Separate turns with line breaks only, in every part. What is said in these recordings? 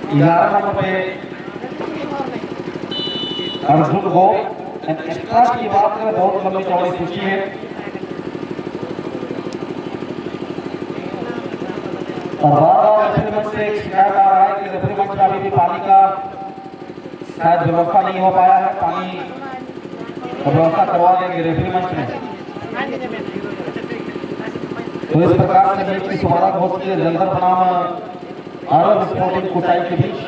11 number पे अर्जुन को extra की बात करें बहुत लंबी चौड़ी सूची है। और बार-बार रेफरी मंच से शिकायत आ रहा है कि रेफरी मंच में अभी भी पानी का शायद व्यवस्था नहीं हो पाया है। पानी का व्यवस्था करवा देंगे रेफरी मंच में। तो इस प्रकार से मैच की शुरुआत होती है जलधर बनाम अरब स्पोर्टिंग कुटाई के बीच।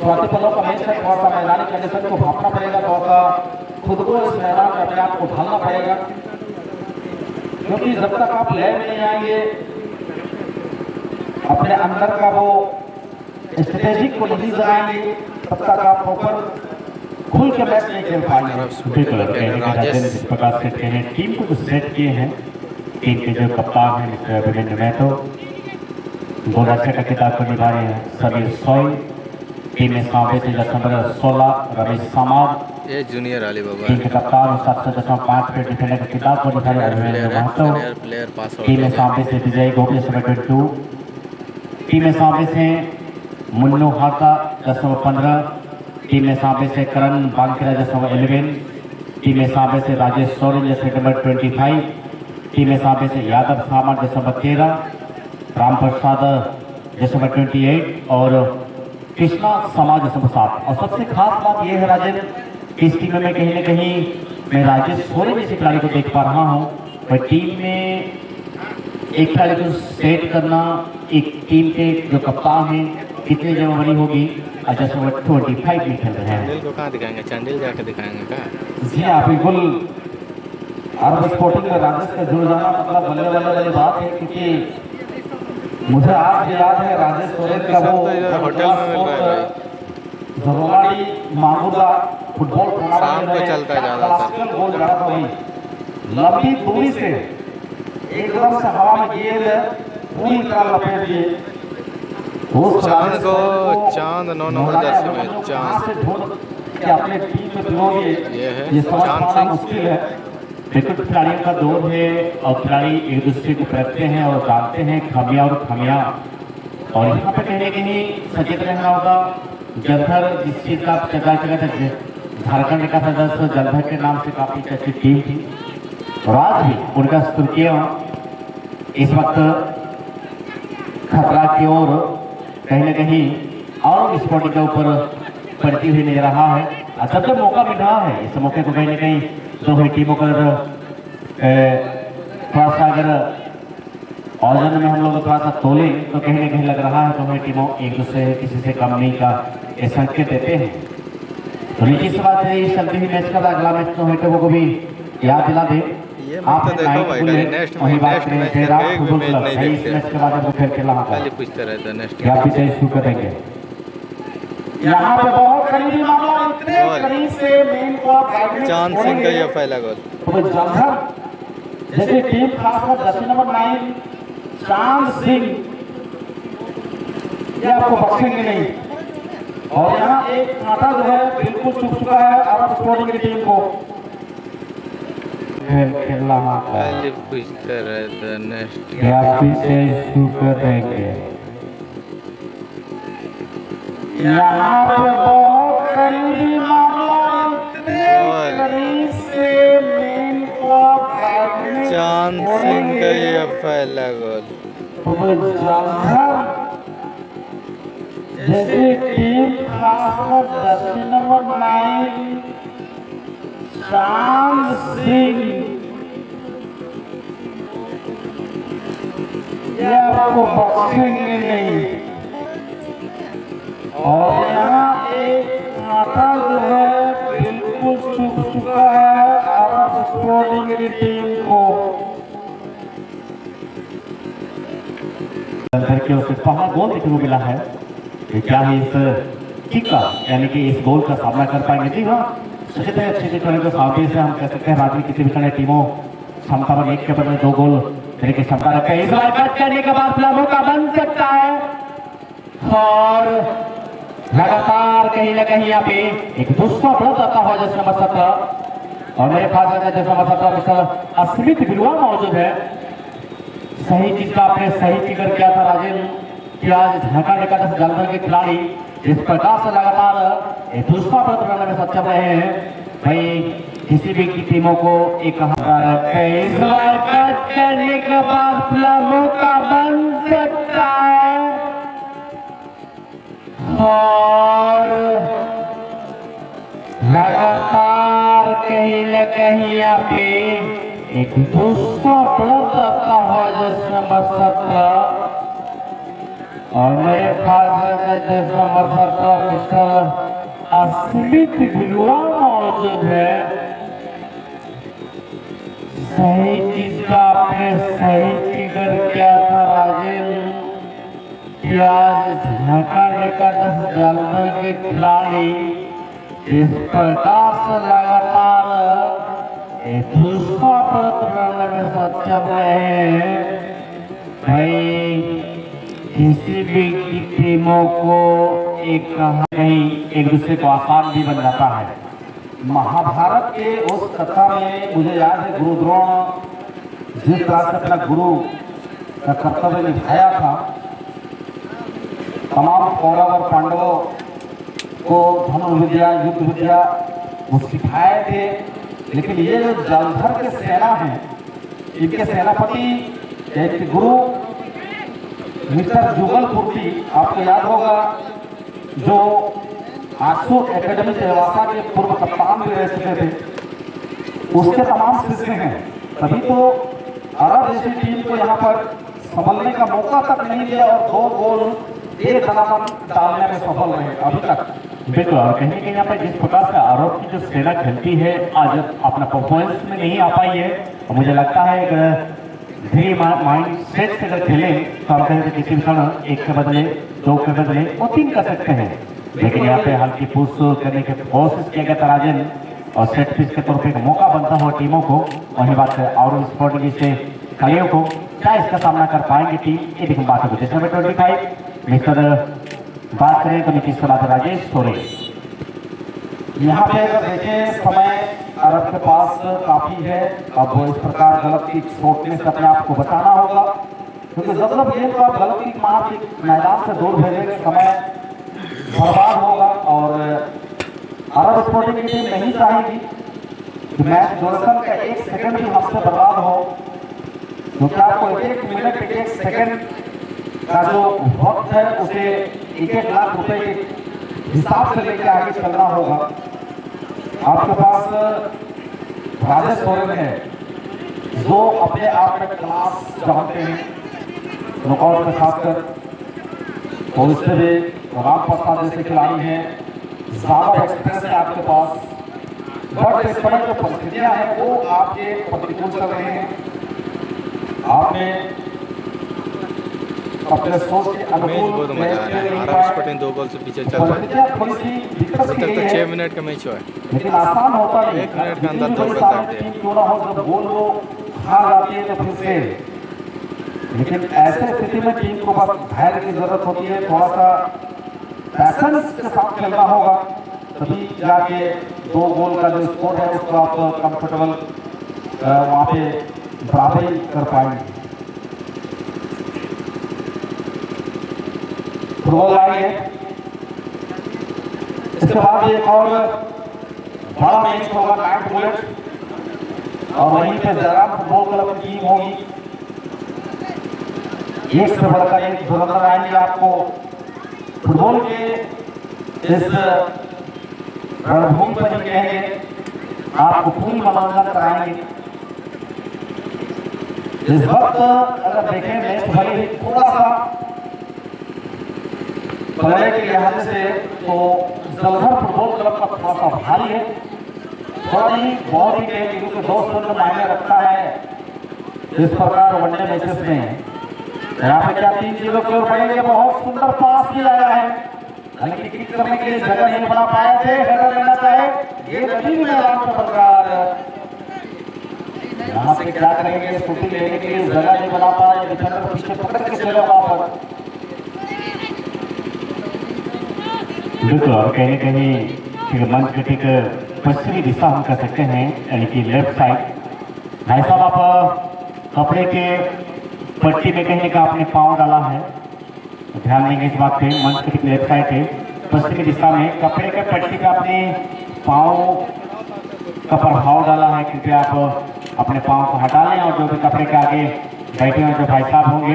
स्वाति पलों का मैच है, थोड़ा सा मैदानी कंडीशन को भापना पड़ेगा, थोड़ा सा खुद को इस मैदान में अपने आप को ढालना पड़ेगा, क्योंकि जब तक आप लय में नहीं आएंगे, अपने अंदर का वो स्ट्रेटेजिक को नहीं जगाएंगे, तब तक आप प्रॉपर खुल के मैच नहीं खेल पाएंगे।
बिल्कुल जिस प्रकार से टीम को सेट किए हैं, टीम के जो कप्तान हैं मिस्टर वीरेंद्र महतो, गोलरक्षक का खिताब को निभा रहे हैं समीर सोई, टीम में समावेश है 16 रमेश समाज,
ये जूनियर अली बाबा,
टीम के कप्तान 7.5 पे डिफेंडर का खिताब को निभा रहे हैं महतो, टीम में समावेश है विजय गोपी 22, टीम में समावेश है मुन्नू हाका 10.15, टीम में समावेश है करण बांकेरा 11, टीम में समावेश है राजेश सोरेन नंबर 25, टीम में समावेश है यादव सामर 13, राम प्रसाद 28 और कृष्णा समाज 7। और सबसे खास बात यह है राजेंद्र, इस टीम में कहीं ना कहीं मैं राजेश सोरेन जैसे खिलाड़ी को देख पा रहा हूँ। पर टीम में एक खिलाड़ी को सेट करना, एक टीम के जो कप्तान हैं कितनी जिम्मेदारी होगी। अच्छा 25 में खेल रहे हैं।
चंडिल को कहाँ दिखाएंगे? चंडिल जाके दिखाएंगे क्या?
जी हाँ बिल्कुल, अरब स्पोर्टिंग में राजेश का जुड़ जाना मतलब बल्ले बल्ले वाली बात है, क्योंकि मुझे आज भी याद है राजेश सोरेन का वो
होटल में मिल रहा है
जरोवाड़ी मामूदा फुटबॉल
शाम को चलता है ज्यादातर।
गोल जा रहा था वही लंबी दूरी से एकदम से हवा में गेंद पूरी तरह लपेट दिए।
चांद को चांद 9 नंबर जर्सी में चांद
अपने टीम में दिलोगे,
ये है
ये समझ
चांद
पाना
सिंह।
मुश्किल है।
बिल्कुल खिलाड़ियों का दौर है और खिलाड़ी एक दूसरे को परखते हैं और जानते हैं खामियां और खामियां, और यहाँ पे कहीं ना कहीं सचेत रहना होगा। जलधर जिस चीज का जगह झारखंड का सदस्य जलधर के नाम से काफी चर्चित टीम थी, और आज भी उनका सुर्खियां इस वक्त खतरा की ओर कहीं ना कहीं और स्पोर्टिंग के ऊपर पड़ती हुई नजर रहा है। अच्छा जब मौका मिल रहा है, इस मौके को कहीं ना कहीं दोनों टीमों का थोड़ा सा अगर ऑर्जन में हम लोग थोड़ा सा तोले तो कहीं ना कहीं लग रहा है दोनों टीमों एक दूसरे किसी से कम नहीं का ये संकेत देते हैं। तो निजी से बात है, इस चलती हुई मैच का अगला मैच दोनों टीमों को भी याद दिला दे।
आप तो देखो भाई नेक्स्ट
वही बात
मैच
करें
मैच नहीं
इस मैच के बाद फिर खेला होगा,
खाली पूछते रहते हैं नेक्स्ट
क्या पीछे शुरू करेंगे।
यहाँ पे बहुत करीबी मामला, इतने करीब से मेन को
चांद सिंह का ये पहला गोल।
तो जलधर जैसे टीम खासकर जर्सी नंबर 9 चांद सिंह ये आपको बख्शेंगे नहीं। और यहाँ एक कांटा जो है बिल्कुल चुक चुका है अरब स्पोर्टिंग की टीम को।
खेलना
खाली पूछते रहते हैं नेक्स्ट
क्या पीछे शुरू करेंगे।
यहाँ पे बहुत करीबी मामला, इतने करीब से मेन को
चांद सिंह का ये पहला गोल।
जलधर जैसे टीम खासकर जर्सी नंबर 9 चांद सिंह ये आपको बख्शेंगे नहीं। और यहाँ एक कांटा जो है बिल्कुल चुक चुका है अरब स्पोर्टिंग की टीम को।
जलधर की ओर से पहला गोल देखने को मिला है। क्या है इस किक का, यानी कि इस गोल का सामना कर पाएंगे। जी हाँ, सचित है अच्छे खिलाड़ी को सामने से हम कह सकते हैं राज्य किसी भी खिलाड़ी टीमों क्षमता पर एक के बदले 2 गोल देने की क्षमता रखते हैं। इस बार कट करने के बाद प्लानों का बन सकता है, और लगातार कहीं ना कहीं यहाँ पे एक दूसरा बढ़त आता हुआ जैसे नंबर 17, और मेरे पास जैसे नंबर 17 मिस्टर अस्मित बिलवा मौजूद है। सही चीज का आपने सही फिगर किया था राजेंद्र, कि आज ढाका एकादश जालंधर के खिलाड़ी इस प्रकार से लगातार एक दूसरा पद बनाने में सक्षम रहे हैं। भाई किसी भी की टीमों को एक इस बार कट करने के बाद खुला मौका बन सकता है और लगातार कहीं न कहीं यहाँ पे एक दूसरा पद आता है जिसमें मसद और मेरे ख्याल से मिस्टर अस्मित भिलुआ मौजूद है। सही चीज का आपने सही फिगर किया था राजेंद्र कि आज ढाका एकादश जालंधर के खिलाड़ी इस प्रकार से लगातार एक दूसरा पद बनाने में सक्षम रहे हैं। भाई किसी भी टीमों को एक कहीं एक दूसरे को आसान भी बन जाता है।
महाभारत के उस कथा में मुझे याद है गुरु द्रोण जिस तरह से अपना गुरु का कर्तव्य निभाया था, तमाम कौरव और पांडवों को धनुर्विद्या युद्ध विद्या वो सिखाए थे। लेकिन ये जो जालंधर के सेना हैं, इनके सेनापति एक गुरु मिस्टर जुगलपुर्ती, आपको याद होगा, जो आसू एकेडमी सेवासा के पूर्व कप्तान भी रह चुके थे, उसके तमाम शिष्य हैं। तभी तो अरब जैसी टीम को यहाँ पर संभलने का मौका तक नहीं दिया और 2 गोल एक दनादन डालने में सफल रहे अभी तक।
बिल्कुल, और कहीं कहीं यहाँ पर जिस प्रकार से अरब की जो सेना खेलती है आज अपना परफॉर्मेंस में नहीं आ पाई है, और मुझे लगता है अगर धीरे माइंड सेट से अगर खेलें तो हम कहें किसी भी क्षण 1 के बदले 2 के बदले और 3 कर सकते हैं। लेकिन यहाँ पे हल्की पुश करने की कोशिश किया गया था राजन, और सेट पीस के तौर पे एक मौका बनता हुआ टीमों को। वही बात है और स्पोर्टिंग से खिलाड़ियों को क्या इसका सामना कर पाएंगे टीम, ये देखिए बात होगी। जिसमें 25 मिस्टर बात करें तो नीतीश कुमार राजेश थोड़े
यहाँ पे अगर देखें समय अरब के पास काफी है। अब वो इस प्रकार गलत किक छोड़ने से अपने आप को बचाना होगा, क्योंकि जब गेंद को आप गलत किक मार के मैदान से दूर भेजेंगे समय बर्बाद होगा। और अरब स्पोर्टिंग की टीम नहीं चाहेगी कि मैच ड्यूरेशन का 1 सेकंड भी हमसे बर्बाद हो, क्योंकि आपको 1 मिनट 1 सेकंड का जो वक्त है उसे 1-1 लाख रुपए के हिसाब से लेकर आगे चलना होगा। आपके पास राजेश सोरेन है जो अपने आप में क्लास जानते हैं, नॉकआउट में खासकर, और इससे भी राम प्रसाद जैसे खिलाड़ी हैं, ज्यादा एक्सपीरियंस है आपके पास। बट इस समय जो परिस्थितियां हैं वो आपके प्रतिकूल चल रहे हैं। आपने अपने सोच के अनुकूल
स्पोर्टिंग 2 गोल से पीछे चल रहा है।
थोड़ी सी दिक्कत
अभी तक तो 6 मिनट का मैच हुआ है,
लेकिन आसान होता नहीं।
1 मिनट के अंदर 2 गोल करते हैं।
क्यों ना हो, जब गोल वो हार जाती है तो फिर से, लेकिन ऐसे स्थिति में टीम को बस धैर्य की जरूरत होती है, थोड़ा सा पैशंस के साथ खेलना होगा, तभी जाके 2 गोल का जो स्कोर है उसको आप कंफर्टेबल वहाँ पे बराबरी कर पाएंगे। फुटबॉल आई है, इसके बाद एक और बड़ा मैच होगा नाइट बुलेट, और वहीं पे जयराम फुटबॉल क्लब की टीम होगी। एक से बढ़कर एक धुरंधर आएंगे, आपको फुटबॉल के इस रणभूमि पर ही कहेंगे, आपको पूरी मनोरंजन कराएंगे। इस वक्त अगर देखें मैच भले ही थोड़ा सा पलड़े के लिहाज से तो जालंधर फुटबॉल क्लब का थोड़ा सा भारी है, थोड़ा ही बहुत ही टेक, क्योंकि 2 रन मायने रखता है इस प्रकार वनडे मैचेस में। यहाँ पे क्या 3 चीजों के ऊपर पड़ेंगे। बहुत सुंदर पास भी आया है, हालांकि किक करने के लिए जगह नहीं बना पाए थे। हेडर लेना चाहे ये गति भी मैदान पर बरकरार, यहाँ पे क्या करेंगे, शूटिंग लेने के लिए जगह नहीं बना पाए, डिफेंडर पीछे पकड़ के चले वहां पर।
बिल्कुल, और कहीं कहीं मंच के ठीक पश्चिमी दिशा हम कह सकते हैं, यानी कि लेफ्ट साइड। भाई साहब आप कपड़े के पट्टी में कहीं का आपने पाँव डाला है, ध्यान देंगे इस बात पे। मंच के लेफ्ट साइड पे पश्चिम की दिशा में कपड़े के पट्टी पे अपने पाँव का प्रभाव डाला है, कृपया आप अपने पाँव को हटा लें। और जो भी कपड़े के आगे बैठे हुए जो भाई साहब होंगे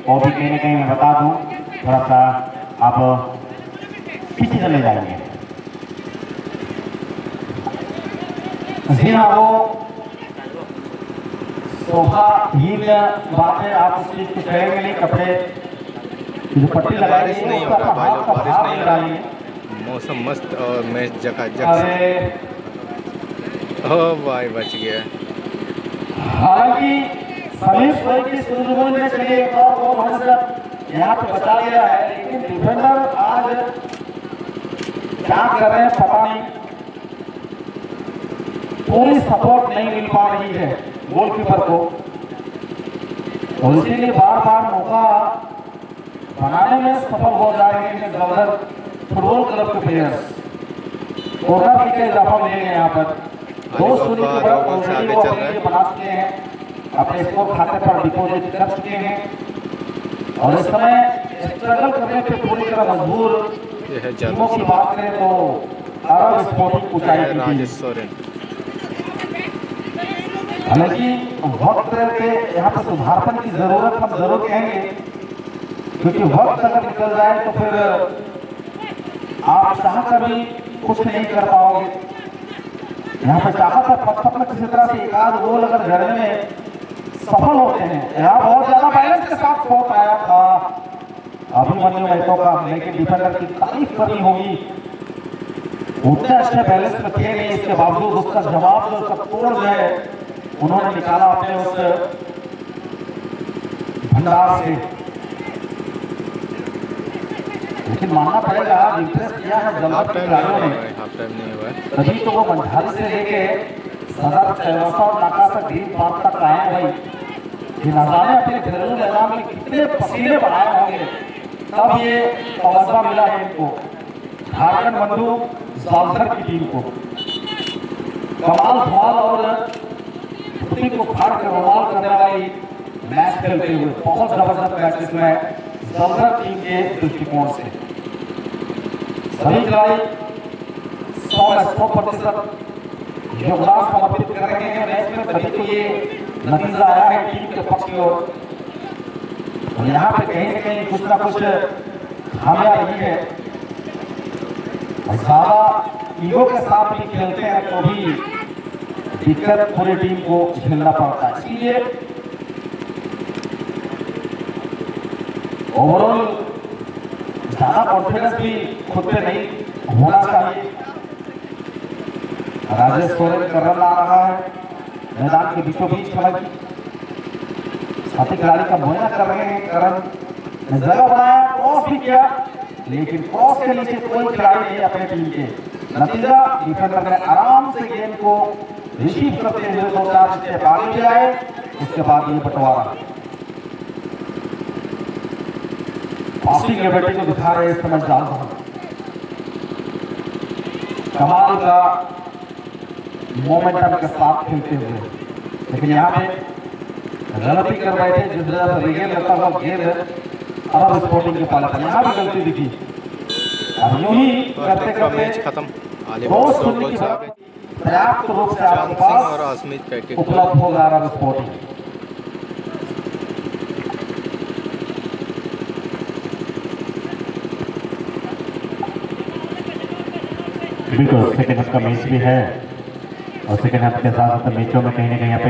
वो भी कहीं ना कहीं मैं बता दूं थोड़ा सा आप पीछे चले जाएंगे। जी हाँ, वो सोफा हील बात है, आप उस चीज को कहेंगे नहीं। कपड़े जो पट्टी लगाई
बारिश नहीं हो रहा भाई लोग, बारिश नहीं हो रहा, मौसम मस्त और मैच जकाजक। ओ भाई बच गया।
हालांकि सभी स्कोर की सूझबूझ में चलिए एक और गोल होने तक यहाँ पे बचा लिया है, लेकिन डिफेंडर आज क्या कर रहे हैं पता नहीं, पूरी सपोर्ट नहीं मिल पा रही है गोलकीपर को, और इसीलिए बार बार मौका बनाने में सफल हो जा रहे हैं जलंधर फुटबॉल क्लब के प्लेयर्स। कोर्नर किक का इजाफा मिलेगा यहाँ पर 2-0 के बाद ऑलरेडी वो अपने लिए बना चुके हैं, अपने स्कोर खाते पर डिपॉजिट कर चुके हैं, और इस समय स्ट्रगल करने पे पूरी तरह मजबूर टीमों की बात करें तो अरब स्पोर्टिंग ऊंचाई की। हालांकि वक्त के यहाँ पर सुधारपन की जरूरत हम जरूर कहेंगे, क्योंकि वक्त अगर निकल जाए तो फिर आप चाह कर भी कुछ नहीं कर पाओगे। यहाँ पे चाहा था पचपन में किसी तरह से एक आध गोल अगर करने में सफल होते हैं। यहाँ बहुत ज्यादा बैलेंस के साथ शॉट आया था अभिमन्यु महतो का, लेकिन डिफेंडर की तारीफ करनी होगी, उतने अच्छे बैलेंस में थे नहीं, इसके बावजूद उसका जवाब जो उसका तोड़ है उन्होंने निकाला अपने उस भंडार से। लेकिन मानना पड़ेगा इंप्रेस किया है जलंधर के खिलाड़ियों ने, तभी तो वो मंझारी से लेके सदर चौसा और नाका तक ग्रीन पार्क तक आए भाई, कि न जाने अपने घरेलू मैदान में कितने पसीने बनाए होंगे, तब ये तवज्जो मिला है इनको, झारखंड बंधु जलंधर की टीम को। कमाल धमाल और छुट्टी को फाड़ कर रोमाल करने वाली मैच खेलते हुए बहुत जबरदस्त मैच इसमें जलंधर टीम के दृष्टिकोण से सभी खिलाड़ी 100% योगदान समर्पित कर रहे हैं मैच में, तभी तो ये नतीजा आया है टीम के पक्ष की ओर। और यहाँ पे कहीं न कहीं कुछ ना कुछ खामियां रही है, ज्यादा ईगो के साथ भी खेलते हैं तो भी दिक्कत पूरी टीम को झेलना पड़ता है। इसलिए ओवरऑल ज्यादा कॉन्फिडेंस भी खुद पे नहीं होना चाहिए। राजेश सोरेन का रन आ रहा है मैदान के बीचों बीच, हालांकि साथी खिलाड़ी का मुआयना कर रहे हैं, करण ने जगह बनाया, क्रॉस भी किया, लेकिन क्रॉस के नीचे कोई खिलाड़ी नहीं अपने टीम के। नतीजा डिफेंडर ने आराम से गेंद को रिसीव करते हुए 2-4 स्टेप आगे गिराए, उसके बाद ये बंटवारा पासिंग एबिलिटी को दिखा रहे इस समय जालंधर, कमाल का मोमेंटम के साथ खेलते हुए। लेकिन यहाँ पे गलती कर रहे थे, जिस वजह से रिगेल लेता हुआ गेंद अरब स्पोर्टिंग के पाले पर, यहाँ भी गलती दिखी। अब यूं ही करते करते
खत्म,
पर्याप्त रूप से आपके पास उपलब्ध होगा अरब स्पोर्टिंग।
बिल्कुल सेकेंड हाफ का मैच भी है, और सेकेंड हाफ के साथ साथ मैचों में कहीं ना कहीं यहाँ पे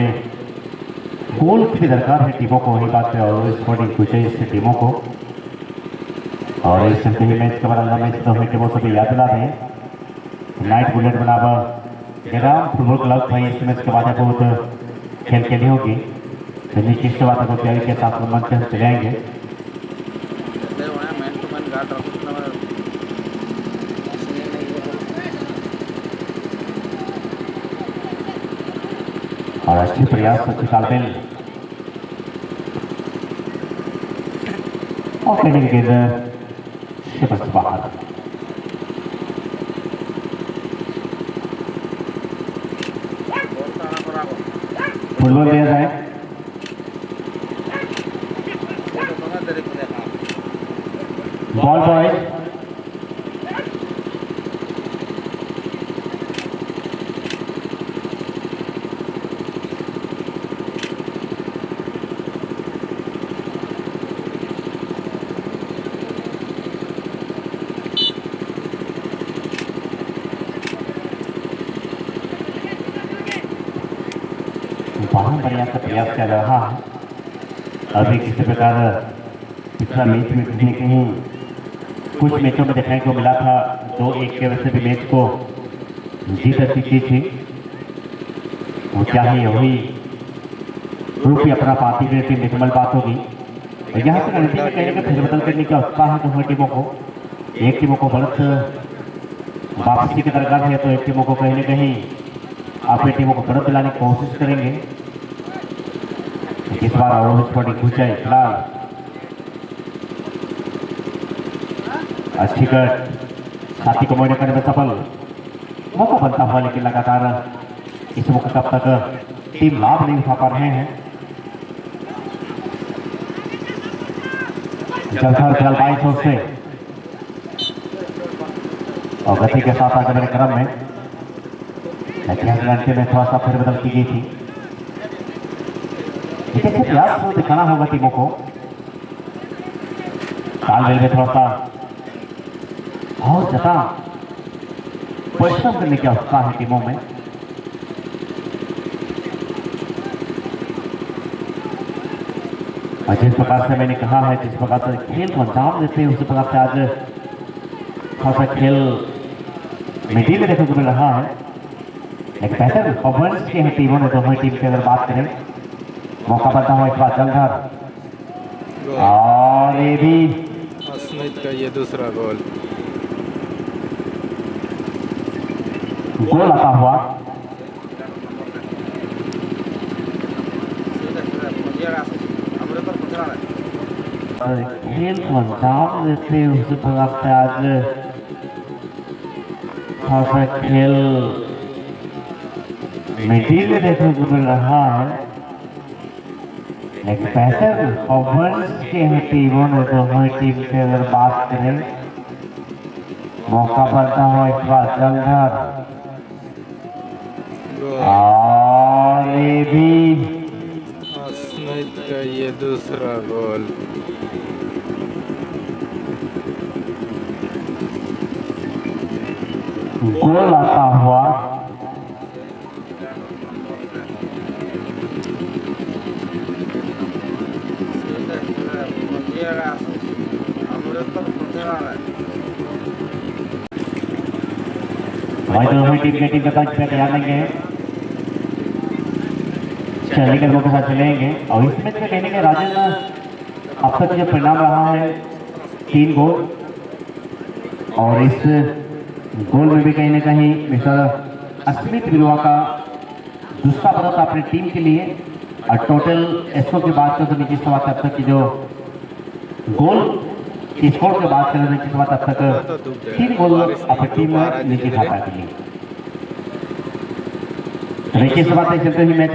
गोल की दरकार है टीमों को, वही बात है, और स्कोरिंग कुछ है इससे टीमों को। और इस मैच के बाद अगला मैच तो हमें टीमों से याद दिला दें, नाइट बुलेट बनावर ग्राम फुटबॉल क्लब भाई इस मैच के बाद बहुत खेल खेली होगी, तो नीचे इसके बाद बहुत तैयारी के साथ मंच से चले आएंगे। और अच्छे प्रयास अच्छी तालमेल और कहने की गेंद से बस बाहर। फुटबॉल दिया जाए, बॉल बॉय बहुत बढ़िया से प्रयास कर रहा है। अभी किसी प्रकार पिछला मैच में कहीं कहीं कुछ मैचों में देखने को मिला था 2-1 के वजह से भी मैच को जीत चुकी थी। वो चाहे वही ग्रुप ही अपना पार्टी की टीम निकमल बात होगी और यहाँ से रणनीति में कहीं ना कहीं फेरबदल करने का उत्साह है दोनों टीमों को। एक टीमों को बढ़त वापसी की दरकार है तो एक टीमों को कहीं ना कहीं अपनी टीमों को बढ़त दिलाने की कोशिश करेंगे। इस बार रोहित थोड़ी ऊंचाई फिलहाल अच्छी कट साथी को मोड़ने करने में सफल मौका बनता हुआ लेकिन लगातार इस मौके कब तक टीम लाभ नहीं उठा पा रहे हैं। जलधर जलवाई से और गति के साथ आगे मेरे क्रम में घंटे में थोड़ा सा फेरबदल की गई थी। कैसे प्रयास को दिखाना होगा टीमों को। तालमेल में थोड़ा सा और ज्यादा परिश्रम करने की आवश्यकता है टीमों में। और जिस प्रकार से मैंने कहा है जिस प्रकार से खेल को अंजाम देते हैं उसी प्रकार से आज थोड़ा सा खेल मिडिल में देखने को मिल रहा है। एक बेहतर परफॉर्मेंस की है टीमों ने दोनों टीम की अगर बात करें। मौका बनता हुआ इस बार जलधर और ये भी
अस्मित का ये दूसरा गोल
आता हुआ। खेल को अंजाम देते उस प्रकार से आज थोड़ा सा खेल मिडिल में देखने को मिल रहा है। एक बेहतर परफॉर्मेंस के हैं टीमों ने दोनों टीम से अगर बात करें। मौका बनता हुआ इस बार जलधर और ये भी
अस्मित का ये दूसरा गोल
आता हुआ। दोनों टीम के टीम का पंच पे ध्यान देंगे चलने के लोगों के साथ चलेंगे और इस मैच में कहने के राजन अब तक जो परिणाम रहा है 3 गोल और इस गोल में भी कहीं ना कहीं मिस्टर अस्मित बिलवा का दूसरा पदक अपनी टीम के लिए और टोटल एसओ की बात करें तो नीचे से बात अब तक की जो गोल स्कोर की बात करें नीचे से बात अब तक 3 गोल अपनी टीम में नीचे खाता के लिए। नीचे से बात चलते हुए मैच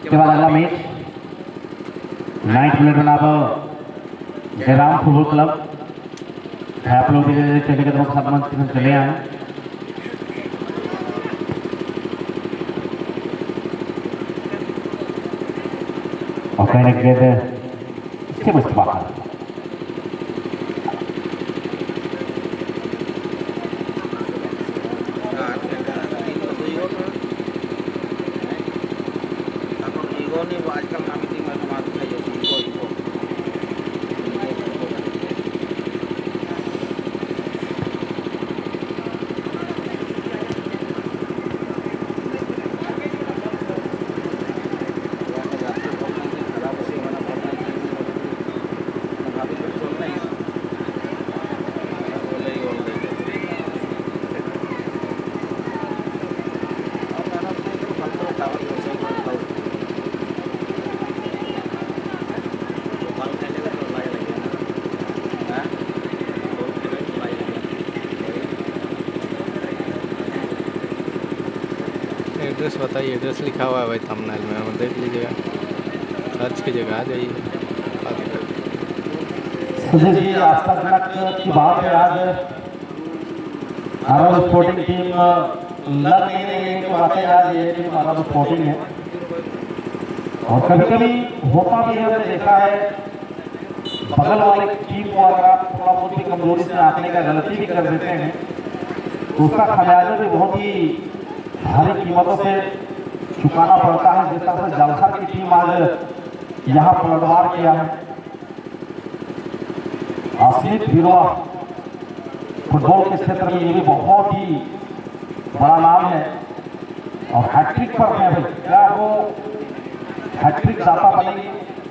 के बाद अगला मैच 9 मिनट बनाब जयराम फुटबॉल क्लब आप लोग चले गए तो चले आए। और कहने के लिए इसके मुस्तफा
एड्रेस बताइए, एड्रेस लिखा हुआ है भाई थंबनेल में, देख लीजिएगा, सर्च कीजिएगा, आ जाइए।
सुधीर जी आश्चर्यजनक की बात है, आज आरव स्पोर्टिंग टीम लग नहीं रही है कि वाकई आज ये टीम आरव स्पोर्टिंग है। और कभी कभी होता भी है, हमने देखा है बगल वाले टीम को अगर आप थोड़ा बहुत भी कमजोरी से आंकने का गलती भी कर देते हैं तो उसका खमियाजा भी बहुत ही भारी कीमतों से चुकाना पड़ता है। जिस तरह से जलखर की टीम आज यहाँ पलटवार किया है। आसिफ बिरवा फुटबॉल के क्षेत्र में ये भी बहुत ही बड़ा नाम है और हैट्रिक पर है भाई, क्या वो हैट्रिक दाता बनेंगे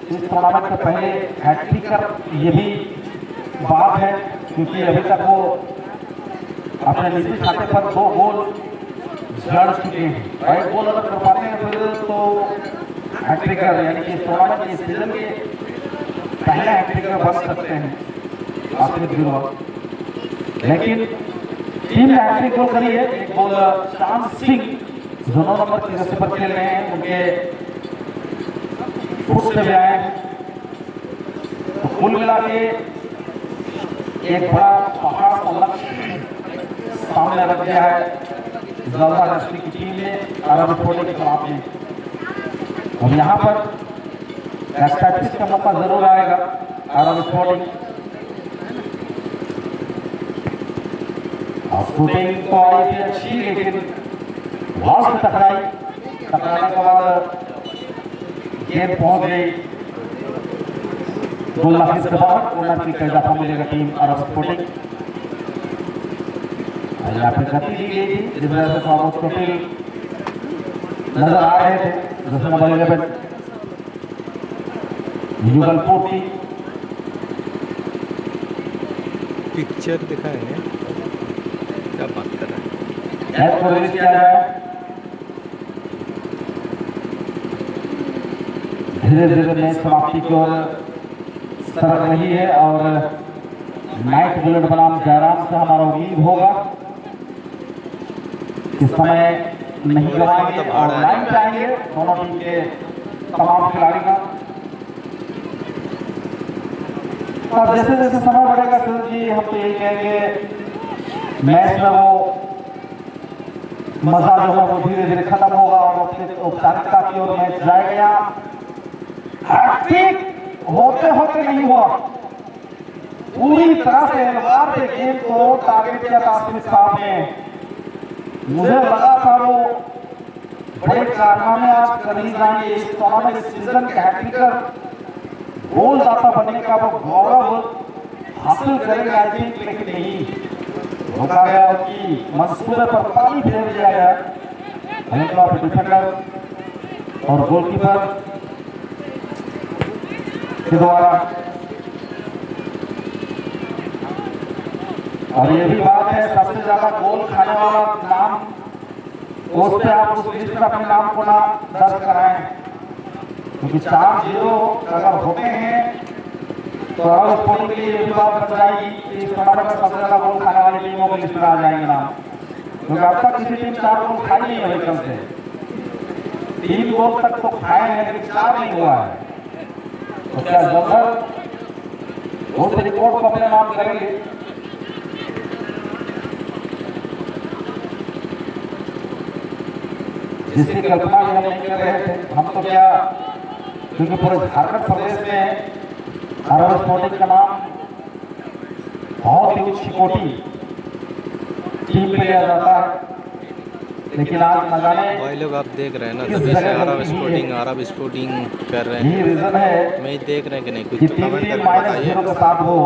इस टूर्नामेंट के पहले हैट्रिकर, ये भी बात है क्योंकि अभी तक वो अपने निजी खाते पर 2 गोल जड़ चुके हैं। एक गोल अगर कर पाते हैं फिर तो हैट्रिकर यानी कि इस टूर्नामेंट के सीजन के पहले हैट्रिकर बन सकते हैं आसिफ बिरवा। लेकिन टीम ने हैट्रिक गोल करी है। एक गोल शाम सिंह जो 9 नंबर की जर्सी पर खेल रहे हैं उनके फुट से भी आए। तो कुल मिला के एक बड़ा पहाड़ का लक्ष्य सामने रख दिया है जलवा जर्सी की टीम ने आरव स्पोर्टिंग के खिलाफ में। अब यहाँ पर प्रैक्टिस का मौका जरूर आएगा आरव स्पोर्टिंग। शूटिंग तो आई थी अच्छी लेकिन वॉल से टकराने के बाद गेंद पहुंच गई गोल लाइन से बाहर। कॉर्नर की इजाफा मिलेगा टीम आरव स्पोर्टिंग। यहाँ पे गति दी गई थी जिस वजह से थोड़ा बहुत चोटिल नजर आ रहे थे। जैसे नंबर 11 युगलपुर की
पिक्चर दिखाएंगे, क्या बात कर रहा है।
मैच को रिलीज किया जाए। धीरे धीरे मैच समाप्ति की ओर सरक रही है और नाइट बुलेट बनाम जयराम से हमारा उम्मीद होगा इस समय नहीं गवाएंगे और लाइन चाहेंगे दोनों टीम के तमाम खिलाड़ी का। और जैसे जैसे समय बढ़ेगा सुनील जी हम तो यही कहेंगे मैच में वो मजा जो है वो धीरे धीरे खत्म होगा और औपचारिकता की ओर मैच जाएगा। हैट्रिक होते होते नहीं हुआ, पूरी तरह से एलवार से गेम को टारगेट किया था आसिफ साहब ने। मुझे लगा था वो बड़े कारनामे आज कर ही जाएंगे इस टूर्नामेंट इस सीजन के हैट्रिकर गोलदाता बनने का वो गौरव हासिल करेंगे आई थिंक, लेकिन नहीं रोका गया। उनकी मंसूबे पर पानी फेर दिया गया डिफेंडर और गोलकीपर के द्वारा। और ये भी बात है सबसे ज्यादा गोल खाने वाला नाम उस पे आप उस लिस्ट में अपने नाम को ना दर्ज कराएं क्योंकि 4-0 अगर होते हैं तो आरव स्पोर्टिंग के लिए ये भी बात बन जाएगी कि इस टूर्नामेंट में सबसे ज्यादा गोल खाने वाली टीमों की लिस्ट में आ जाएंगे नाम, क्योंकि अब तक किसी टीम 4 गोल खाई नहीं है कल से। 3 गोल तक तो खाए हैं लेकिन 4 नहीं हुआ है। तो क्या जल्द उस रिकॉर्ड को अपने नाम करेंगे? जिसकी कल्पना भी हम नहीं कर रहे थे। हम तो क्या, क्योंकि पूरे झारखंड प्रदेश में आरव स्पोर्टिंग का नाम बहुत ही उच्च कोटि टीम पे लिया जाता है, लेकिन आज न जाने
भाई लोग आप देख रहे हैं ना, तभी से आरव स्पोर्टिंग कर रहे
यही रीजन है
हैं। मैच देख रहे हैं कि नहीं, कुछ
कि
तो
टीम
कमेंट
टीम
करके बताइए,
-0 के साथ वो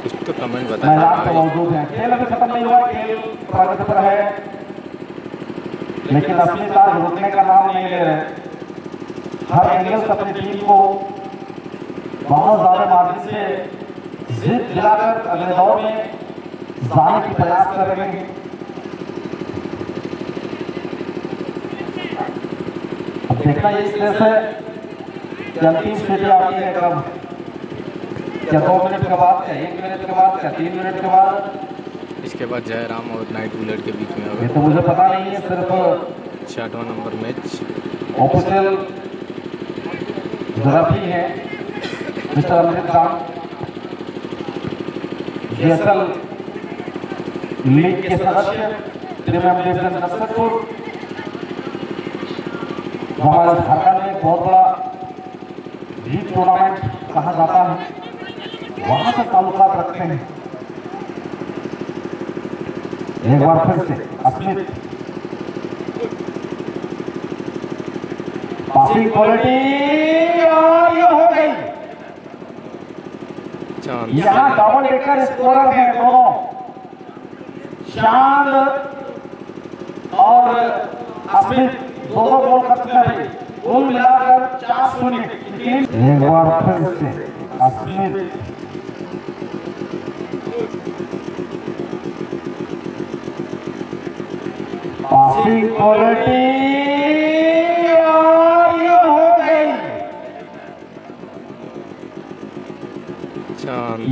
कुछ तो कमेंट
मैदान पर
बताइए।
मौजूद है। खेल अभी खत्म नहीं हुआ, खेल प्रगति पर है, लेकिन अपनी ताज रुकने का नाम नहीं ले रहे। हर एंगल से अपनी टीम को बहुत ज्यादा मार्जिन से जीत दिलाकर अगले दौर में जाने की प्रयास कर रहे हैं। अब देखना ये इस तरह से कि अंतिम स्थिति आती है कब, क्या 2 मिनट के बाद, क्या 1 मिनट के बाद, क्या 3 मिनट के बाद।
इसके बाद जयराम और नाइट बुलेट के बीच में
ये
होगा
तो मुझे पता नहीं है, सिर्फ
6वां नंबर मैच।
ऑफिशियल जरूरत ही है मिस्टर अमृत खान जीएसएल लीग के सदस्य प्रीमियम डिवीजन नसरतपुर, हमारे झारखंड में बहुत बड़ा लीग टूर्नामेंट कहा जाता है, वहां से ताल्लुकात रखते हैं। एक बार फिर से अस्मित पासिंग क्वालिटी और ये हो गई। यहाँ डबल डेकर स्कोरर है दोनों, चांद और अस्मित दोनों गोल कर चुके हैं, कुल मिलाकर 4-0। एक बार फिर से अस्मित पासिंग क्वालिटी और ये हो गई।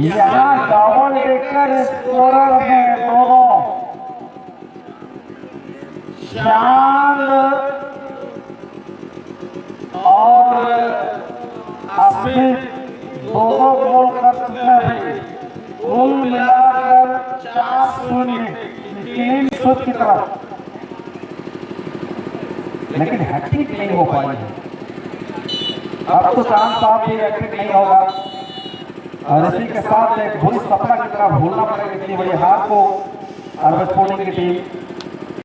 यहाँ डबल डेकर स्कोरर है दोनों, चांद और अस्मित दोनों गोल कर चुके हैं, कुल मिलाकर 4-0 क्लीन स्वीप की तरफ, लेकिन हैट्रिक नहीं हो पाई है। अब तो चांद साहब भी हैट्रिक नहीं होगा और इसी के साथ एक बुरी सपना की तरह भूलना पड़ेगा इतनी बड़ी हार को अर्बन स्पोर्टिंग की टीम